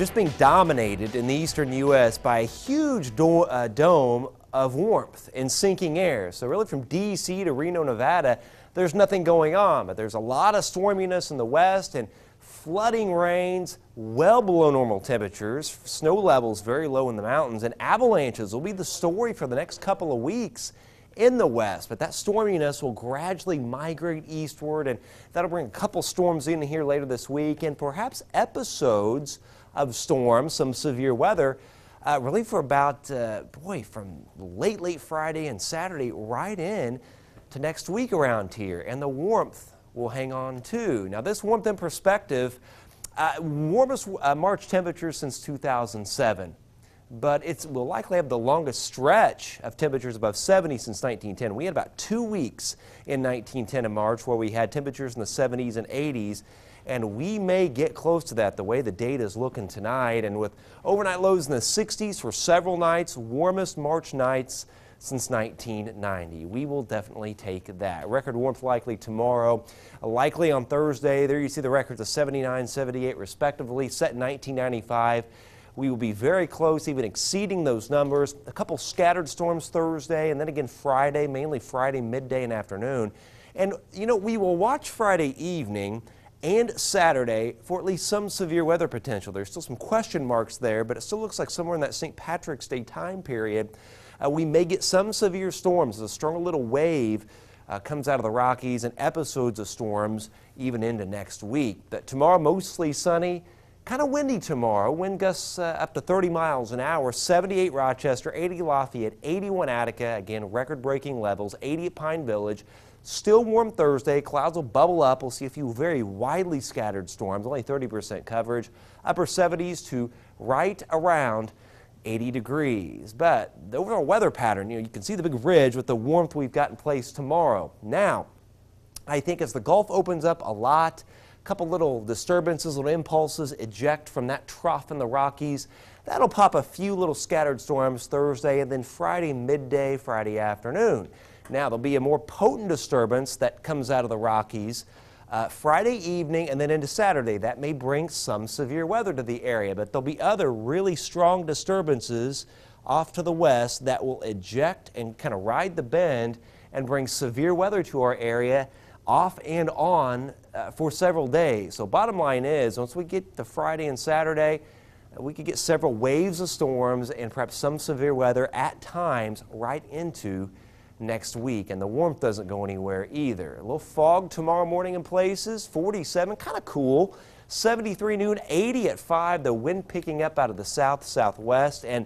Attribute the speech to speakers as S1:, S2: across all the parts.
S1: just being dominated in the eastern U.S. by a huge dome of warmth and sinking air. So really from D.C. to Reno, Nevada, there's nothing going on, but there's a lot of storminess in the west and flooding rains well below normal temperatures, snow levels very low in the mountains, and avalanches will be the story for the next couple of weeks in the west. But that storminess will gradually migrate eastward, and that'll bring a couple storms in here later this week, and perhaps episodes of storms, some severe weather, really for about, from late Friday and Saturday right in to next week around here. And the warmth will hang on too. Now this warmth in perspective, warmest March temperature since 2007. But it will likely have the longest stretch of temperatures above 70 since 1910. We had about 2 weeks in 1910 in March where we had temperatures in the 70s and 80s, and we may get close to that the way the data is looking tonight. And with overnight lows in the 60s for several nights, warmest March nights since 1990. We will definitely take that. Record warmth likely tomorrow, likely on Thursday. There you see the records of 79, 78 respectively, set in 1995. We will be very close, even exceeding those numbers. A couple scattered storms Thursday, and then again Friday, mainly Friday midday and afternoon. And, you know, we will watch Friday evening and Saturday for at least some severe weather potential. There's still some question marks there, but it still looks like somewhere in that St. Patrick's Day time period, we may get some severe storms. A strong little wave comes out of the Rockies, and episodes of storms even into next week. But tomorrow, mostly sunny. Kind of windy tomorrow, wind gusts up to 30 miles an hour, 78 Rochester, 80 Lafayette, 81 Attica, again record-breaking levels, 80 at Pine Village. Still warm Thursday, clouds will bubble up. We'll see a few very widely scattered storms, only 30% coverage, upper 70s to right around 80 degrees. But the overall weather pattern, you can see the big ridge with the warmth we've got in place tomorrow. Now, I think as the Gulf opens up a lot, couple little disturbances, little impulses eject from that trough in the Rockies. That'll pop a few little scattered storms Thursday, and then Friday midday, Friday afternoon. Now there'll be a more potent disturbance that comes out of the Rockies Friday evening and then into Saturday. That may bring some severe weather to the area, but there'll be other really strong disturbances off to the west that will eject and kind of ride the bend and bring severe weather to our area off and on for several days. So bottom line is, once we get to Friday and Saturday, we could get several waves of storms and perhaps some severe weather at times right into next week. And the warmth doesn't go anywhere either. A little fog tomorrow morning in places, 47, kind of cool. 73 noon, 80 at 5, the wind picking up out of the south-southwest. And,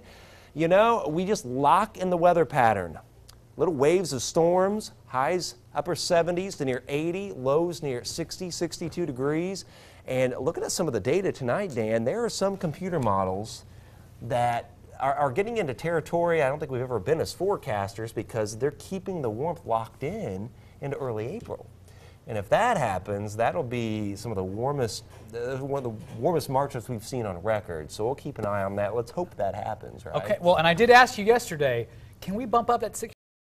S1: you know, we just lock in the weather pattern. Little waves of storms, highs upper 70s to near 80, lows near 60, 62 degrees. And looking at some of the data tonight, Dan, there are some computer models that are getting into territory I don't think we've ever been as forecasters, because they're keeping the warmth locked in into early April. And if that happens, that'll be some of the warmest, one of the warmest Marches we've seen on record. So we'll keep an eye on that. Let's hope that happens, right?
S2: Okay, well, and I did ask you yesterday, can we bump up that 6